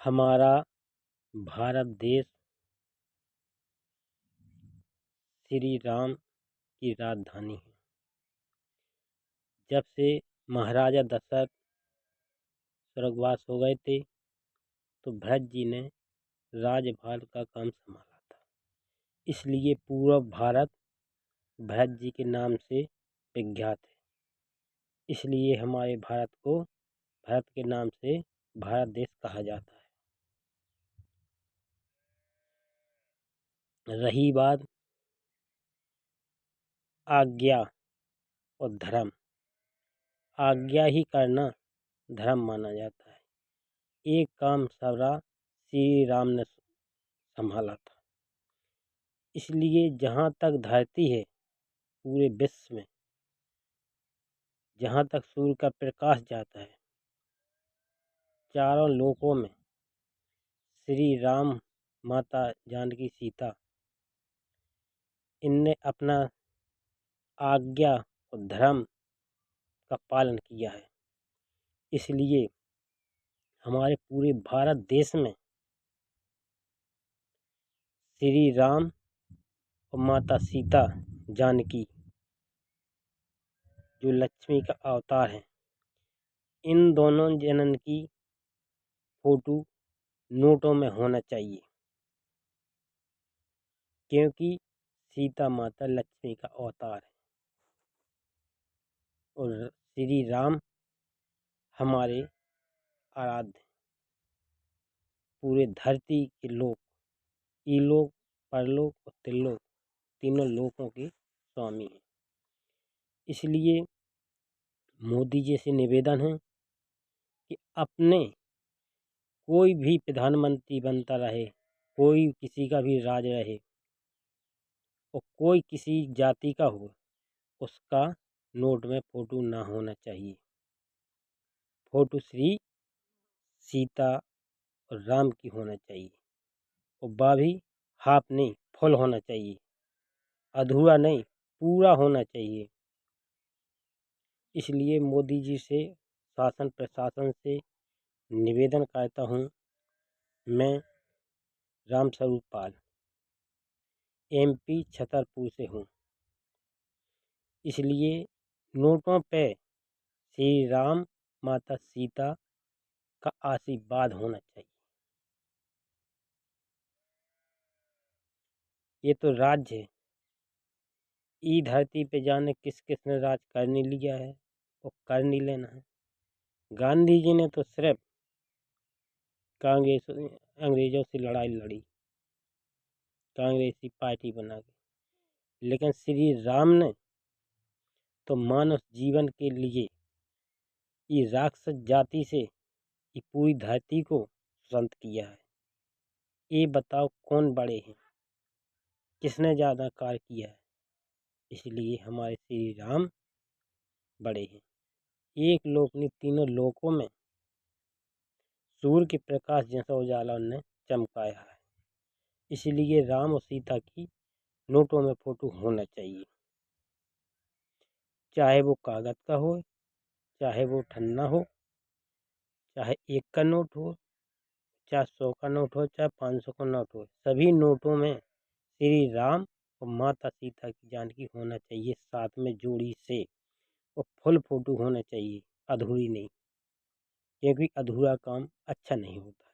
हमारा भारत देश श्री राम की राजधानी है। जब से महाराजा दशरथ स्वर्गवास हो गए थे तो भरत जी ने राज्यभार का काम संभाला था। इसलिए पूरा भारत भरत जी के नाम से विख्यात है। इसलिए हमारे भारत को भारत के नाम से भारत देश कहा जाता है। रही बात आज्ञा और धर्म, आज्ञा ही करना धर्म माना जाता है। एक काम सारा श्री राम ने संभाला था। इसलिए जहाँ तक धरती है पूरे विश्व में, जहाँ तक सूर्य का प्रकाश जाता है, चारों लोकों में श्री राम, माता जानकी, सीता, इनने अपना आज्ञा और धर्म का पालन किया है। इसलिए हमारे पूरे भारत देश में श्री राम और माता सीता जानकी जो लक्ष्मी का अवतार है, इन दोनों जनन की फोटो नोटों में होना चाहिए, क्योंकि सीता माता लक्ष्मी का अवतार है और श्री राम हमारे आराध्य हैं। पूरे धरती के लोग, इलोक, परलोक और त्रिलोक, तीनों लोकों के स्वामी हैं। इसलिए मोदी जी से निवेदन है कि अपने कोई भी प्रधानमंत्री बनता रहे, कोई किसी का भी राज रहे और कोई किसी जाति का हो, उसका नोट में फोटो ना होना चाहिए। फोटो श्री सीता और राम की होना चाहिए और वह भी हाफ नहीं, फुल होना चाहिए, अधूरा नहीं, पूरा होना चाहिए। इसलिए मोदी जी से, शासन प्रशासन से निवेदन करता हूँ। मैं रामस्वरूप पाल MP छतरपुर से हूँ। इसलिए नोटों पे श्री राम, माता सीता का आशीर्वाद होना चाहिए। ये तो राज्य है, ई धरती पे जाने किस किसने राज कर नहीं लिया है और कर नहीं लेना है। गांधी जी ने तो सिर्फ कांग्रेस अंग्रेजों से लड़ाई लड़ी, कांग्रेसी पार्टी बना के, लेकिन श्री राम ने तो मानव जीवन के लिए ये राक्षस जाति से ये पूरी धरती को स्वतंत्र किया है। ये बताओ कौन बड़े हैं, किसने ज्यादा कार्य किया है? इसलिए हमारे श्री राम बड़े हैं। एक लोक नहीं, तीनों लोकों में सूर्य के प्रकाश जैसा उजाला उनने चमकाया है। इसलिए राम और सीता की नोटों में फोटो होना चाहिए, चाहे वो कागज का हो, चाहे वो ठन्ना हो, चाहे 1 का नोट हो, चाहे 100 का नोट हो, चाहे 500 का नोट हो, सभी नोटों में श्री राम और माता सीता की जानकी होना चाहिए, साथ में जोड़ी से, और फुल फोटो होना चाहिए, अधूरी नहीं, क्योंकि अधूरा काम अच्छा नहीं होता है।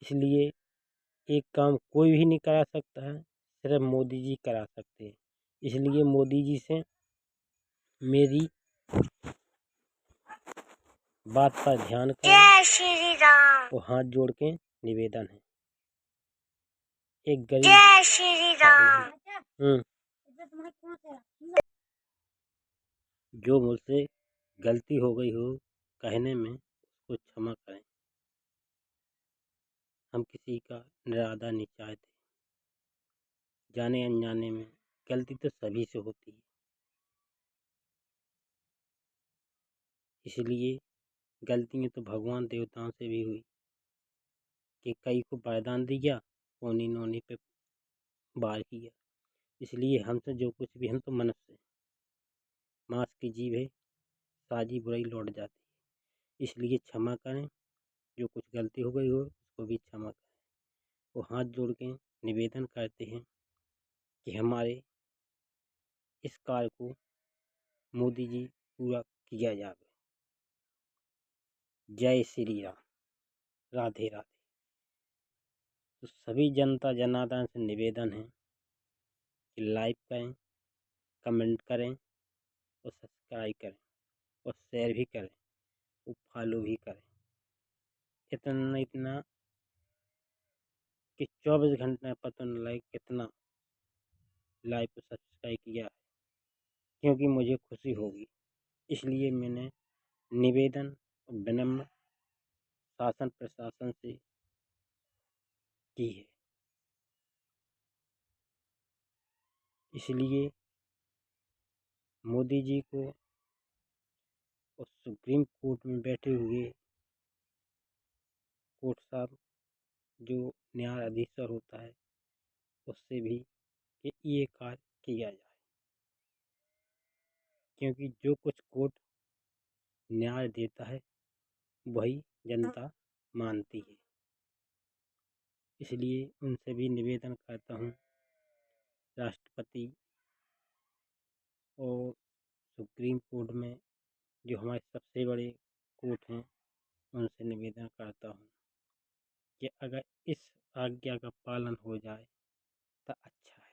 इसलिए एक काम कोई भी नहीं करा सकता है, सिर्फ मोदी जी करा सकते हैं। इसलिए मोदी जी से मेरी बात पर ध्यान करें। जय श्री राम। और हाथ जोड़ के निवेदन है, एक गरीब, जय श्री राम। जो मुझसे गलती हो गई हो कहने में, उसको क्षमा करें। हम किसी का निरादर नहीं चाहते, जाने अनजाने में गलती तो सभी से होती है। इसलिए गलतियाँ तो भगवान देवताओं से भी हुई कि कई को वरदान दिया, ओनी नोनी पे वार किया। इसलिए हमसे जो कुछ भी, हम तो मनुष्य हैं, मांस की जीभ है, साजी बुराई लौट जाती है। इसलिए क्षमा करें, जो कुछ गलती हो गई हो उसको भी क्षमा करें। वो हाथ जोड़ के निवेदन करते हैं कि हमारे इस कार्य को मोदी जी पूरा किया जावे। जय श्री राम। राधे राधे। तो सभी जनता जनार्दन से निवेदन है कि लाइक करें, कमेंट करें और सब्सक्राइब करें और शेयर भी करें और फॉलो भी करें। इतना कि 24 घंटे में पता नहीं लगे कितना लाइक और सब्सक्राइब किया है, क्योंकि मुझे खुशी होगी। इसलिए मैंने निवेदन और विनम्र शासन प्रशासन से की है। इसलिए मोदी जी को और सुप्रीम कोर्ट में बैठे हुए कोर्ट साहब जो न्यायाधीश होता है उससे भी कि ये कार्य किया जाए, क्योंकि जो कुछ कोर्ट न्याय देता है वही जनता मानती है। इसलिए उनसे भी निवेदन करता हूँ, राष्ट्रपति और सुप्रीम कोर्ट में जो हमारे सबसे बड़े कोर्ट हैं उनसे निवेदन करता हूँ कि अगर इस आज्ञा का पालन हो जाए तो अच्छा है।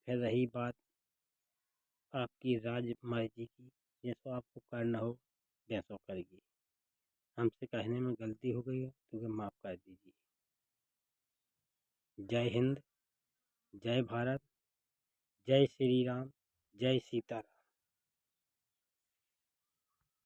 फिर रही बात आपकी राज मर्जी की, जैसा आपको करना हो वैसा करिए। हमसे कहने में गलती हो गई है तो माफ़ कर दीजिए। जय हिंद, जय भारत, जय श्री राम, जय सीताराम।